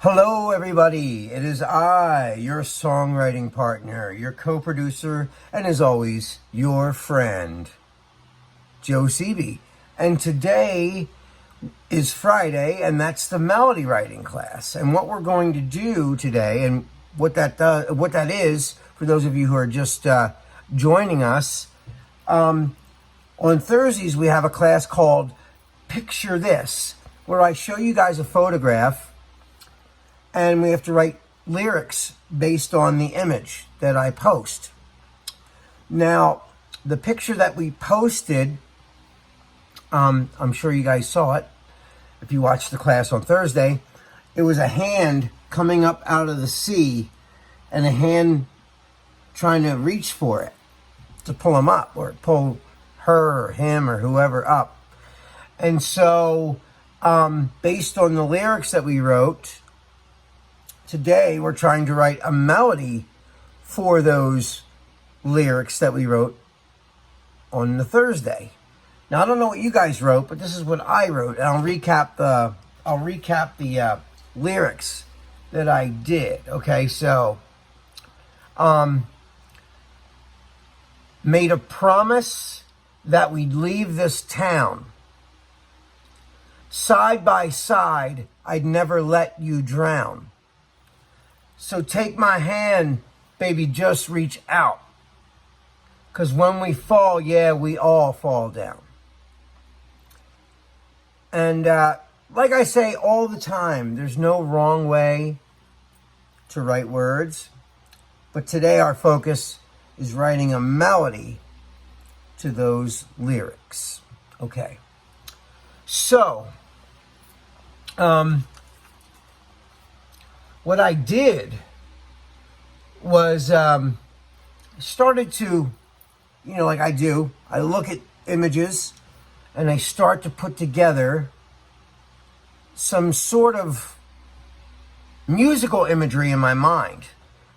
Hello, everybody. It is I, your songwriting partner, your co-producer, and as always, your friend, Joe Seavey. And today is Friday, and that's the melody writing class. And what we're going to do today, and what that is, for those of you who are just joining us, on Thursdays we have a class called Picture This, where I show you guys a photograph and we have to write lyrics based on the image that I post. Now, the picture that we posted, I'm sure you guys saw it if you watched the class on Thursday. It was a hand coming up out of the sea and a hand trying to reach for it to pull him up, or pull her or him or whoever up. And so, based on the lyrics that we wrote, today we're trying to write a melody for those lyrics that we wrote on the Thursday. Now, I don't know what you guys wrote, but this is what I wrote, and I'll recap the lyrics that I did. Okay, so made a promise that we'd leave this town. Side by side, I'd never let you drown. So take my hand, baby, just reach out. 'Cause when we fall, yeah, we all fall down. And like I say all the time, there's no wrong way to write words. But today our focus is writing a melody to those lyrics. Okay. So, what I did was started to, like I do, I look at images and I start to put together some sort of musical imagery in my mind.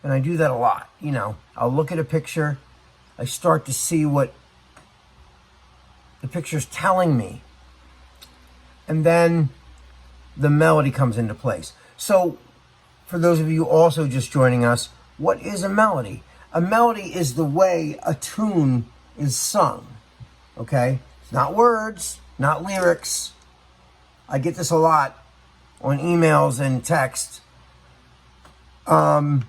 And I do that a lot. I'll look at a picture, I start to see what the picture's telling me, and then the melody comes into place. So, for those of you also just joining us, what is a melody? A melody is the way a tune is sung, okay? It's not words, not lyrics. I get this a lot on emails and text. You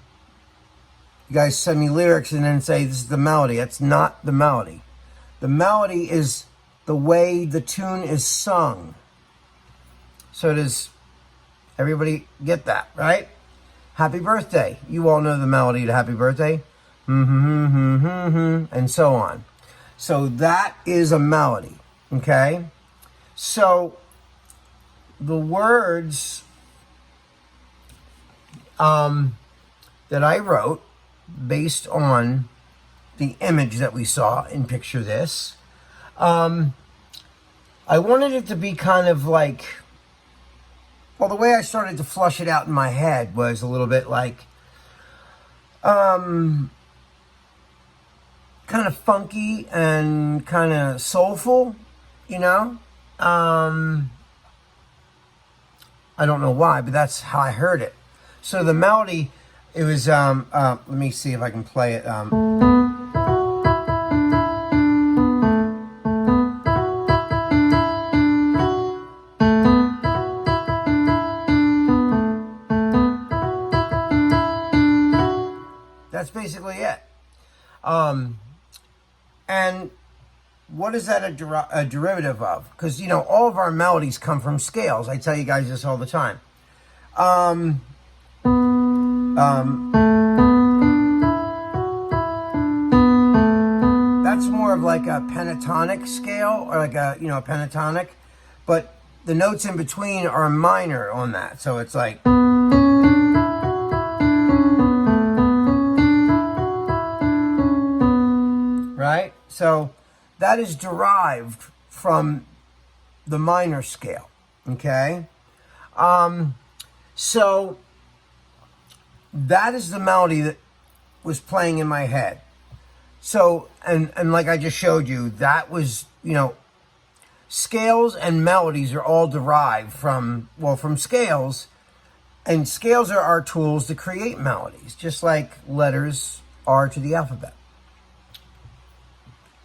guys send me lyrics and then say, this is the melody. That's not the melody. The melody is the way the tune is sung. So does everybody get that, right? Happy birthday. You all know the melody to Happy Birthday. And so on. So that is a melody, okay? So the words that I wrote based on the image that we saw in Picture This, I wanted it to be kind of like, well, the way I started to flush it out in my head was a little bit like, kind of funky and kind of soulful, I don't know why, but that's how I heard it. So the melody, it was, let me see if I can play it. That's basically it. And what is that a derivative of? Because, all of our melodies come from scales. I tell you guys this all the time. That's more of like a pentatonic scale, or like a pentatonic. But the notes in between are minor on that. So it's like... right? So that is derived from the minor scale, okay? So that is the melody that was playing in my head. So, and like I just showed you, that was, scales and melodies are all derived from scales. And scales are our tools to create melodies, just like letters are to the alphabet.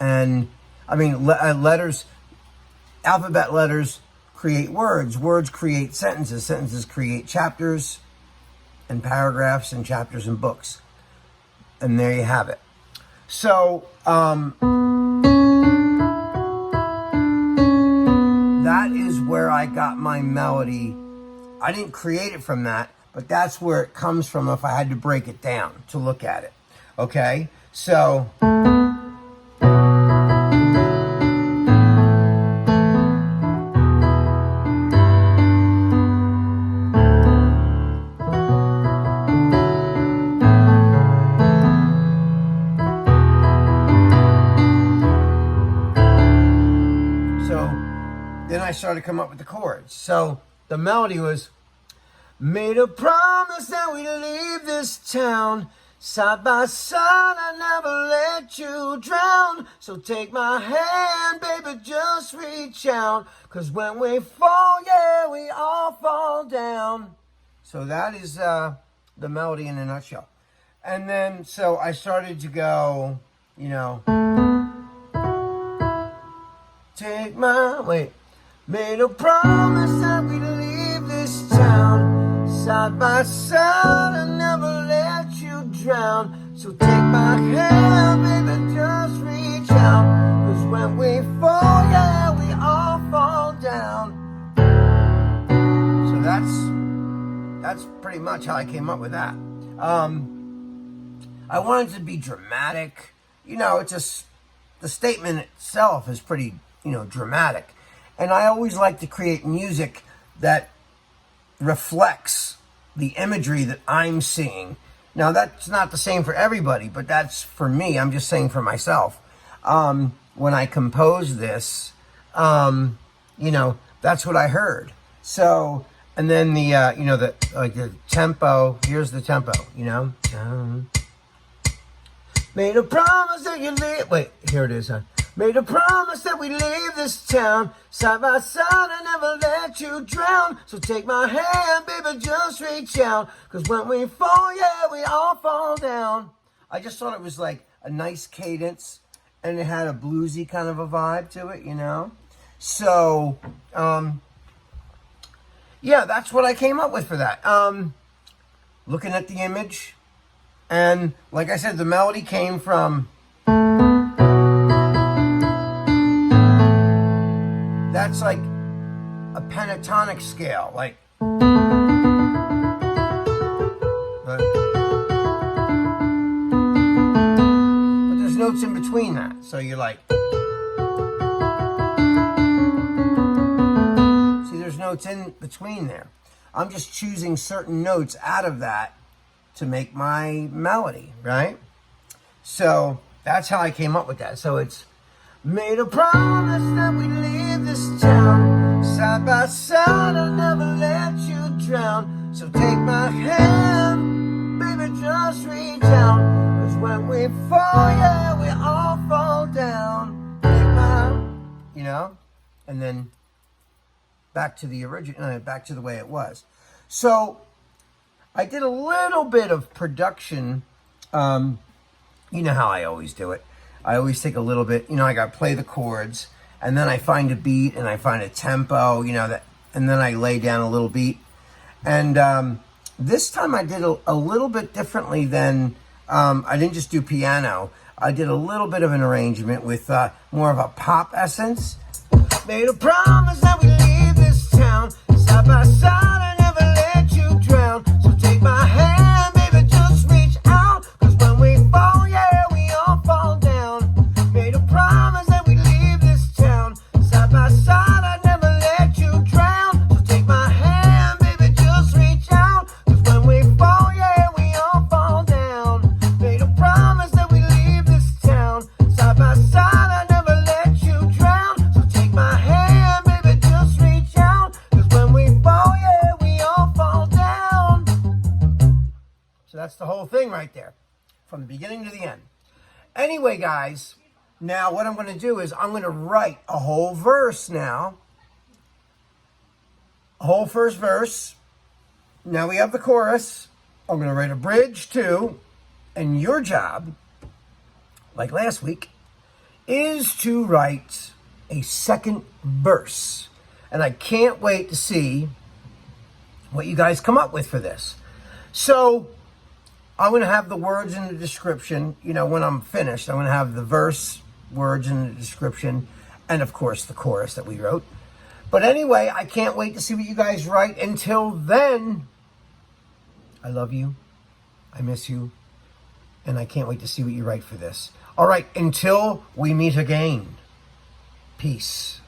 And I mean, letters, alphabet letters create words. Words create sentences. Sentences create chapters and paragraphs and chapters and books. And there you have it. So, that is where I got my melody. I didn't create it from that, but that's where it comes from if I had to break it down to look at it. Okay? So, then I started to come up with the chords. So the melody was, made a promise that we'd leave this town side by side, I never let you drown. So take my hand, baby, just reach out, 'cause when we fall, yeah, we all fall down. So that is the melody in a nutshell. And then, so I started to go, you know, take my, made a promise that we'd leave this town side by side, I never let you drown. So take my hand, baby, just reach out, 'cause when we fall, yeah, we all fall down. So that's pretty much how I came up with that. I wanted to be dramatic. You know, it's just, the statement itself is pretty, you know, dramatic. And I always like to create music that reflects the imagery that I'm seeing. Now, that's not the same for everybody, but that's for me. I'm just saying for myself. When I composed this, you know, that's what I heard. So, and then the, you know, the tempo, here's the tempo, you know. Made a promise that you leave, here it is, huh? Made a promise that we leave this town side by side, I never let you drown. So take my hand, baby, just reach out, 'cause when we fall, yeah, we all fall down. I just thought it was like a nice cadence, and it had a bluesy kind of a vibe to it, you know? So, yeah, that's what I came up with for that. Looking at the image, and like I said, the melody came from, that's like a pentatonic scale, like, but there's notes in between that, so you're like, see, there's notes in between there. I'm just choosing certain notes out of that to make my melody, right? So that's how I came up with that. So it's, made a promise that we'd leave this town side by side, I'll never let you drown. So take my hand, baby, just reach out, 'cause when we fall, yeah, we all fall down. Take my, you know, and then back to the original, back to the way it was. So I did a little bit of production. You know how I always do it. I always take a little bit, you know, I got to play the chords, and then I find a beat, and I find a tempo, you know, that, and then I lay down a little beat. And this time I did a little bit differently than, I didn't just do piano. I did a little bit of an arrangement with more of a pop essence. Made a promise that we leave this town side by side, I never let you drown. So take my hand, baby, just reach out, 'cause when we fall, yeah, we all fall down. Made a promise that we leave this town side by side, I never let you drown. So take my hand, baby, just reach out, 'cause when we fall, yeah, we all fall down. Made a promise that we leave this town side by side, I never let you drown. So take my hand, baby, just reach out, 'cause when we fall, yeah, we all fall down. So that's the whole thing right there, from the beginning to the end. Anyway, guys, now what I'm going to do is I'm going to write a whole verse now. A whole first verse. Now we have the chorus. I'm going to write a bridge too. And your job, like last week, is to write a second verse. And I can't wait to see what you guys come up with for this. So I'm going to have the words in the description. You know, when I'm finished, I'm going to have the verse, words in the description, and of course the chorus that we wrote. But anyway, I can't wait to see what you guys write. Until then, I love you. I miss you. And I can't wait to see what you write for this. All right, until we meet again. Peace.